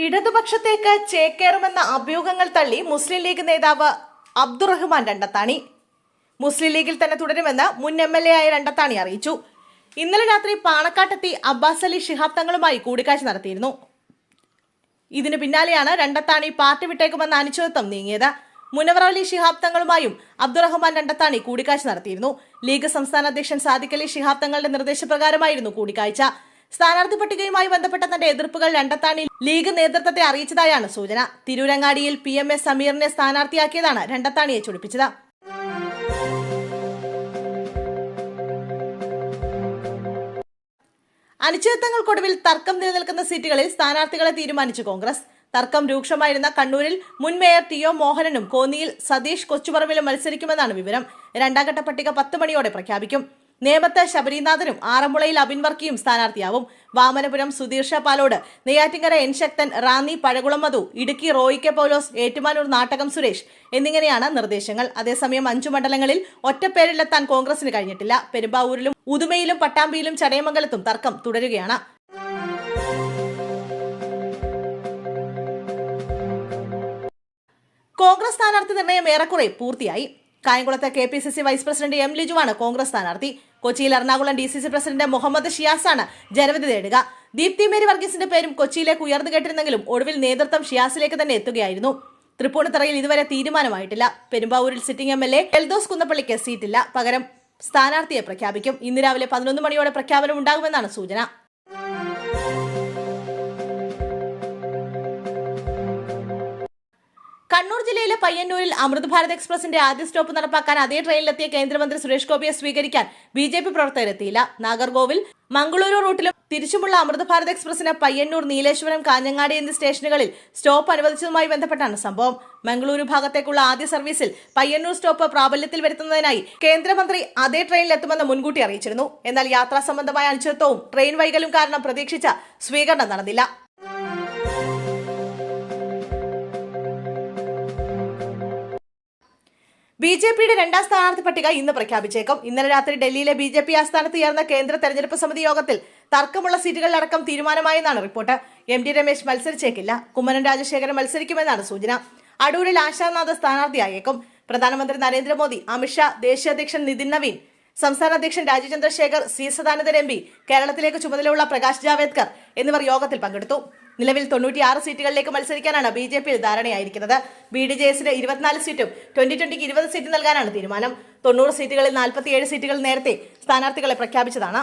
ഇടതുപക്ഷത്തേക്ക് ചേക്കേറുമെന്ന അഭ്യൂഹങ്ങൾ തള്ളി മുസ്ലിം ലീഗ് നേതാവ് അബ്ദുറഹ്മാൻ രണ്ടത്താണി. മുസ്ലിം ലീഗിൽ തന്നെ തുടരുമെന്ന് മുൻ MLA ആയ രണ്ടത്താണി അറിയിച്ചു. ഇന്നലെ രാത്രി പാണക്കാട്ടെത്തി അബ്ബാസ് അലി ശിഹാബ് തങ്ങളുമായി കൂടിക്കാഴ്ച നടത്തിയിരുന്നു. ഇതിനു പിന്നാലെയാണ് രണ്ടത്താണി പാർട്ടി വിട്ടേക്കുമെന്ന അനിശ്ചിതത്വം നീങ്ങിയത്. മുനവർ അലി ശിഹാബ് തങ്ങളുമായും അബ്ദുറഹ്മാൻ രണ്ടത്താണി കൂടിക്കാഴ്ച നടത്തിയിരുന്നു. ലീഗ് സംസ്ഥാന അധ്യക്ഷൻ സാദിഖ് അലി ശിഹാബ് തങ്ങളുടെ നിർദ്ദേശപ്രകാരമായിരുന്നു കൂടിക്കാഴ്ച. സ്ഥാനാർത്ഥി പട്ടികയുമായി ബന്ധപ്പെട്ട തന്റെ എതിർപ്പുകൾ രണ്ടത്താണി ലീഗ് നേതൃത്വത്തെ അറിയിച്ചതായാണ് സൂചന. തിരൂരങ്ങാടിയിൽ PMS സമീറിനെ സ്ഥാനാർത്ഥിയാക്കിയതാണ് രണ്ടത്താണിയെ ചൊടിപ്പിച്ചത്. അനിശ്ചിതത്വങ്ങൾക്കൊടുവിൽ തർക്കം നിലനിൽക്കുന്ന സീറ്റുകളിൽ സ്ഥാനാർത്ഥികളെ തീരുമാനിച്ചു കോൺഗ്രസ്. തർക്കം രൂക്ഷമായിരുന്ന കണ്ണൂരിൽ മുൻ മേയർ TO മോഹനനും കോന്നിയിൽ സതീഷ് കൊച്ചുപറമ്പിലും മത്സരിക്കുമെന്നാണ് വിവരം. രണ്ടാം ഘട്ട പട്ടിക 10 മണിയോടെ പ്രഖ്യാപിക്കും. നേമത്ത് ശബരിനാഥനും ആറന്മുളയിൽ അബിൻ വർക്കിയും സ്ഥാനാർത്ഥിയാവും. വാമനപുരം സുധീർ ഷാ പാലോട്, നെയ്യാറ്റിങ്കര N ശക്തൻ, റാന്നി പഴകുളം മധു, ഇടുക്കി റോയി കെ പൗലോസ്, ഏറ്റുമാനൂർ നാട്ടകം സുരേഷ് എന്നിങ്ങനെയാണ് നിർദ്ദേശങ്ങൾ. അതേസമയം 5 മണ്ഡലങ്ങളിൽ ഒറ്റപ്പേരിലെത്താൻ കോൺഗ്രസിന് കഴിഞ്ഞിട്ടില്ല. പെരുമ്പാവൂരിലും ഉദുമയിലും പട്ടാമ്പിയിലും ചടയമംഗലത്തും തർക്കം തുടരുകയാണ്. കോൺഗ്രസ് സ്ഥാനാർത്ഥി നിർണയം ഏറെക്കുറെ പൂർത്തിയായി. കായംകുളത്ത് KPCC വൈസ് പ്രസിഡന്റ് M ലിജുവാണ് കോൺഗ്രസ് സ്ഥാനാർത്ഥി. കൊച്ചിയിൽ എറണാകുളം DCC പ്രസിഡന്റ് മുഹമ്മദ് ഷിയാസാണ് ജനവിധി തേടുക. ദീപ്തി മേരി വർഗീസിന്റെ പേരും കൊച്ചിയിലേക്ക് ഉയർന്നു കേട്ടിരുന്നെങ്കിലും ഒടുവിൽ നേതൃത്വം ഷിയാസിലേക്ക് തന്നെ എത്തുകയായിരുന്നു. തൃപ്പൂണിത്തറയിൽ ഇതുവരെ തീരുമാനമായിട്ടില്ല. പെരുമ്പാവൂരിൽ സിറ്റിംഗ് MLA എൽദോസ് കുന്നപ്പള്ളിക്ക് സീറ്റില്ല. പകരം സ്ഥാനാർത്ഥിയെ പ്രഖ്യാപിക്കും. ഇന്ന് രാവിലെ 11 മണിയോടെ പ്രഖ്യാപനം ഉണ്ടാകുമെന്നാണ് സൂചന. കണ്ണൂർ ജില്ലയിലെ പയ്യന്നൂരിൽ അമൃത് ഭാരത് എക്സ്പ്രസിന്റെ ആദ്യ സ്റ്റോപ്പ് നടപ്പാക്കാൻ അതേ ട്രെയിനിലെത്തിയ കേന്ദ്രമന്ത്രി സുരേഷ് ഗോപിയെ സ്വീകരിക്കാൻ BJP പ്രവർത്തകരെത്തിയില്ല. നാഗർകോവിൽ മംഗളൂരു റൂട്ടിലും തിരിച്ചുമുള്ള അമൃത് ഭാരത് എക്സ്പ്രസിന് പയ്യന്നൂർ, നീലേശ്വരം, കാഞ്ഞങ്ങാടി എന്നീ സ്റ്റേഷനുകളിൽ സ്റ്റോപ്പ് അനുവദിച്ചതുമായി ബന്ധപ്പെട്ടാണ് സംഭവം. മംഗളൂരു ഭാഗത്തേക്കുള്ള ആദ്യ സർവീസിൽ പയ്യന്നൂർ സ്റ്റോപ്പ് പ്രാബല്യത്തിൽ വരുത്തുന്നതിനായി കേന്ദ്രമന്ത്രി അതേ ട്രെയിനിലെത്തുമെന്ന് മുൻകൂട്ടി അറിയിച്ചിരുന്നു. എന്നാൽ യാത്രാ സംബന്ധമായ അനിശ്ചിതത്വവും ട്രെയിൻ വൈകലും കാരണം പ്രതീക്ഷിച്ച സ്വീകരണം നടന്നില്ല. BJPയുടെ രണ്ടാം സ്ഥാനാർത്ഥി പട്ടിക ഇന്ന് പ്രഖ്യാപിച്ചേക്കും. ഇന്നലെ രാത്രി ഡൽഹിയിലെ BJP ആസ്ഥാനത്ത് ചേർന്ന കേന്ദ്ര തെരഞ്ഞെടുപ്പ് സമിതി യോഗത്തിൽ തർക്കമുള്ള സീറ്റുകളിലടക്കം തീരുമാനമായെന്നാണ് റിപ്പോർട്ട്. MD രമേശ് മത്സരിച്ചേക്കില്ല. കുമ്മനം രാജശേഖരൻ മത്സരിക്കുമെന്നാണ് സൂചന. അടൂരിൽ ആശാനാഥ് സ്ഥാനാർത്ഥിയായേക്കും. പ്രധാനമന്ത്രി നരേന്ദ്രമോദി, അമിത്ഷാ, ദേശീയ അധ്യക്ഷൻ നിതിൻ നവീൻ, സംസ്ഥാന അധ്യക്ഷൻ രാജീവ് ചന്ദ്രശേഖർ, C സദാനന്ദൻ MP, കേരളത്തിലേക്ക് ചുമതലയുള്ള പ്രകാശ് ജാവേദ്കർ എന്നിവർ യോഗത്തിൽ പങ്കെടുത്തു. നിലവിൽ 96 സീറ്റുകളിലേക്ക് മത്സരിക്കാനാണ് BJPയിൽ ധാരണയായിരിക്കുന്നത്. BDJSന് 24 സീറ്റും 2020ക്ക് 20 സീറ്റ് നൽകാനാണ് തീരുമാനം. 90 സീറ്റുകളിൽ 47 സീറ്റുകൾ നേരത്തെ സ്ഥാനാർത്ഥികളെ പ്രഖ്യാപിച്ചതാണ്.